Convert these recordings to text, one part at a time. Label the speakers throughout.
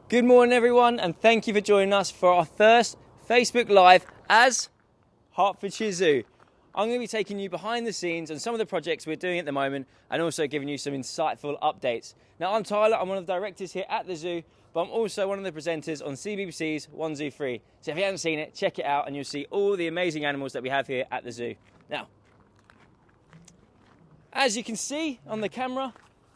Speaker 1: Good morning everyone, and thank you for joining us for our first Facebook Live as Hertfordshire Zoo. I'm going to be taking you behind the scenes on some of the projects we're doing at the moment and also giving you some insightful updates. Now, I'm Tyler, I'm one of the directors here at the zoo, but I'm also one of the presenters on CBBC's One Zoo Free. So if you haven't seen it, check it out and you'll see all the amazing animals that we have here at the zoo. Now, as you can see on the camera,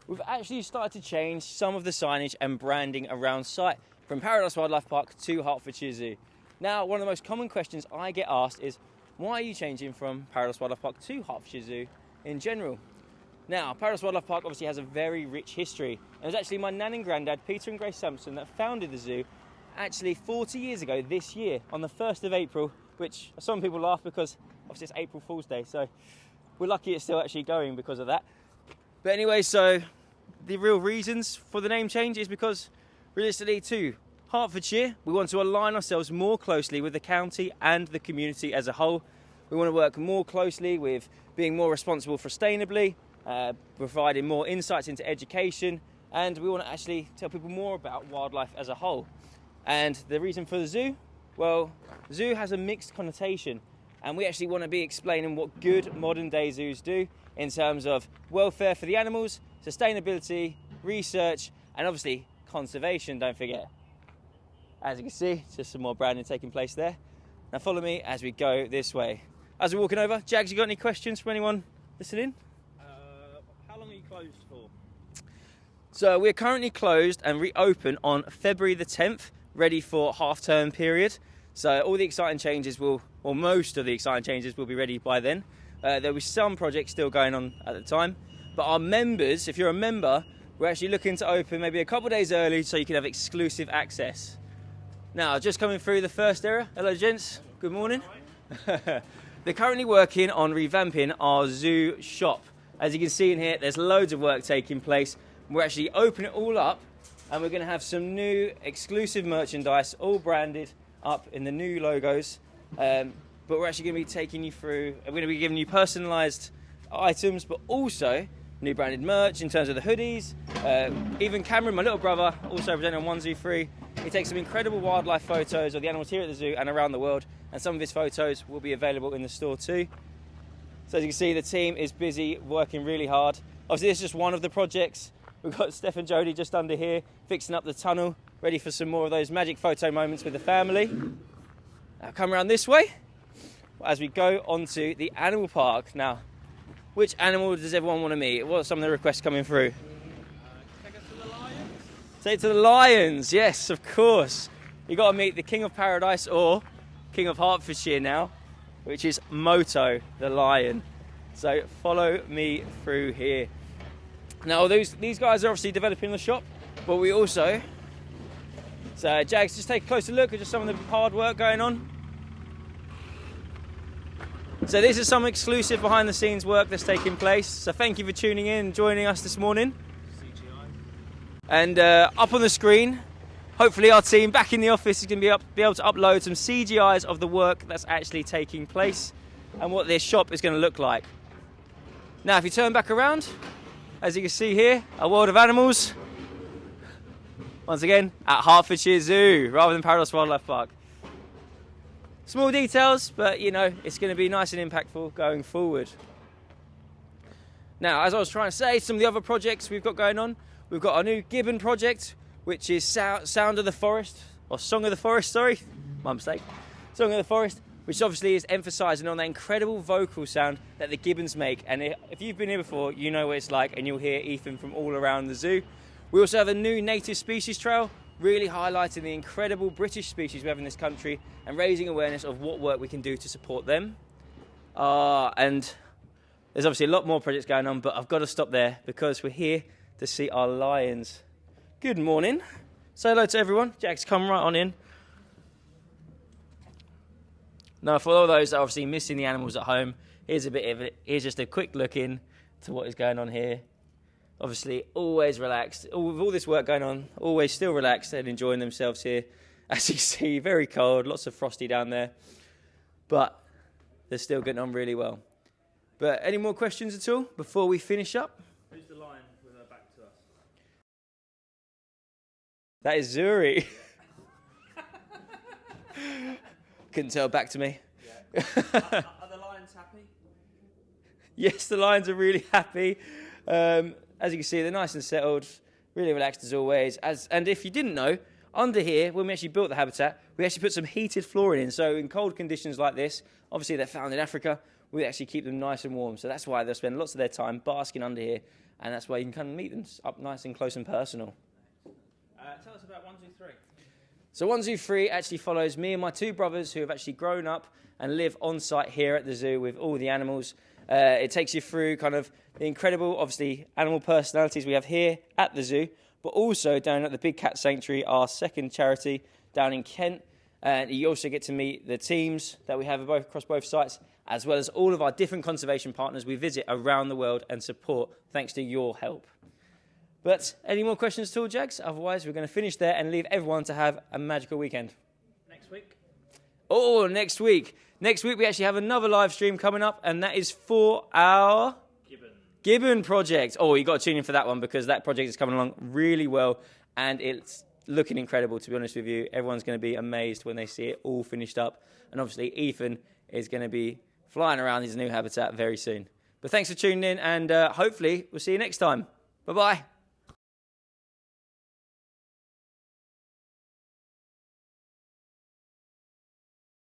Speaker 1: we've actually started to change some of the signage and branding around site from Paradise Wildlife Park to Hertfordshire Zoo. Now, one of the most common questions I get asked is, why are you changing from Paradise Wildlife Park to Hertfordshire Zoo in general? Now, Paradise Wildlife Park obviously has a very rich history. It was actually my nan and granddad, Peter and Grace Sampson, that founded the zoo actually 40 years ago this year on the 1st of April, which some people laugh because obviously it's April Fool's Day, so we're lucky it's still actually going because of that. But anyway, so the real reasons for the name change is because realistically to Hertfordshire, we want to align ourselves more closely with the county and the community as a whole. We want to work more closely with being more responsible sustainably, providing more insights into education, and we want to actually tell people more about wildlife as a whole. And the reason for the zoo? Well, zoo has a mixed connotation, and we actually want to be explaining what good modern day zoos do in terms of welfare for the animals, sustainability, research, and obviously conservation, don't forget. As you can see, just some more branding taking place there. Now follow me as we go this way. As we're walking over, Jags, you got any questions from anyone listening?
Speaker 2: How long are you closed for?
Speaker 1: So we're currently closed and reopen on February the 10th, ready for half-term period. So all the exciting changes most of the exciting changes will be ready by then. There'll be some projects still going on at the time. But our members, if you're a member, we're actually looking to open maybe a couple of days early so you can have exclusive access. Now, just coming through the first area. Hello, gents. Good morning. They're currently working on revamping our zoo shop. As you can see in here, there's loads of work taking place. We're actually opening it all up, and we're going to have some new exclusive merchandise, all branded up in the new logos. But we're actually going to be taking you through, we're going to be giving you personalised items, but also new branded merch in terms of the hoodies. Even Cameron, my little brother, also presenting on One Zoo Free. He takes some incredible wildlife photos of the animals here at the zoo and around the world, and some of his photos will be available in the store too. So as you can see, the team is busy working really hard. Obviously, this is just one of the projects. We've got Steph and Jodie just under here, fixing up the tunnel, ready for some more of those magic photo moments with the family. Now come around this way as we go onto the animal park. Now, which animal does everyone want to meet? What are some of the requests coming through?
Speaker 2: Take us to the lions.
Speaker 1: Take to the lions, yes, of course. You've got to meet the King of Paradise, or King of Hertfordshire now, which is Moto the Lion. So follow me through here. Now these guys are obviously developing the shop, but we also... So Jags, just take a closer look at just some of the hard work going on. So this is some exclusive behind the scenes work that's taking place. So thank you for tuning in and joining us this morning.
Speaker 2: CGI.
Speaker 1: And up on the screen, hopefully our team back in the office is going to be able to upload some CGIs of the work that's actually taking place and what this shop is going to look like. Now if you turn back around, as you can see here, a world of animals. Once again, at Hertfordshire Zoo rather than Paradise Wildlife Park. Small details, but you know, it's going to be nice and impactful going forward. Now, as I was trying to say, some of the other projects we've got going on, we've got our new gibbon project, which is Sound of the Forest, or Song of the Forest, sorry, my mistake. Song of the Forest, which obviously is emphasising on that incredible vocal sound that the gibbons make. And if you've been here before, you know what it's like, and you'll hear Ethan from all around the zoo. We also have a new native species trail, really highlighting the incredible British species we have in this country and raising awareness of what work we can do to support them. And there's obviously a lot more projects going on, but I've got to stop there because we're here to see our lions. Good morning. Say hello to everyone. Jax, come right on in. Now, for all those that are obviously missing the animals at home, here's a bit of it. Here's just a quick look in to what is going on here. Obviously, always relaxed. With all this work going on, always still relaxed and enjoying themselves here. As you see, very cold, lots of frosty down there. But they're still getting on really well. But any more questions at all before we finish up?
Speaker 2: Who's the lion?
Speaker 1: That is Zuri. Couldn't tell back to me.
Speaker 2: Yeah. Are the lions happy?
Speaker 1: Yes, the lions are really happy. As you can see, they're nice and settled, really relaxed as always. And if you didn't know, under here, when we actually built the habitat, we actually put some heated flooring in. So in cold conditions like this, obviously they're found in Africa, we actually keep them nice and warm. So that's why they'll spend lots of their time basking under here. And that's why you can come and meet them up nice and close and personal.
Speaker 2: Tell us about 1, 2, 3.
Speaker 1: So 1, 2, 3 actually follows me and my 2 brothers who have actually grown up and live on site here at the zoo with all the animals. It takes you through kind of the incredible, obviously, animal personalities we have here at the zoo, but also down at the Big Cat Sanctuary, our second charity down in Kent. And you also get to meet the teams that we have across both sites, as well as all of our different conservation partners we visit around the world and support thanks to your help. But any more questions at all, Jags? Otherwise, we're going to finish there and leave everyone to have a magical weekend.
Speaker 2: Next week?
Speaker 1: Oh, next week. Next week, we actually have another live stream coming up, and that is for our Gibbon project. Oh, you got to tune in for that one because that project is coming along really well, and it's looking incredible, to be honest with you. Everyone's going to be amazed when they see it all finished up. And obviously, Ethan is going to be flying around his new habitat very soon. But thanks for tuning in, and hopefully, we'll see you next time. Bye-bye.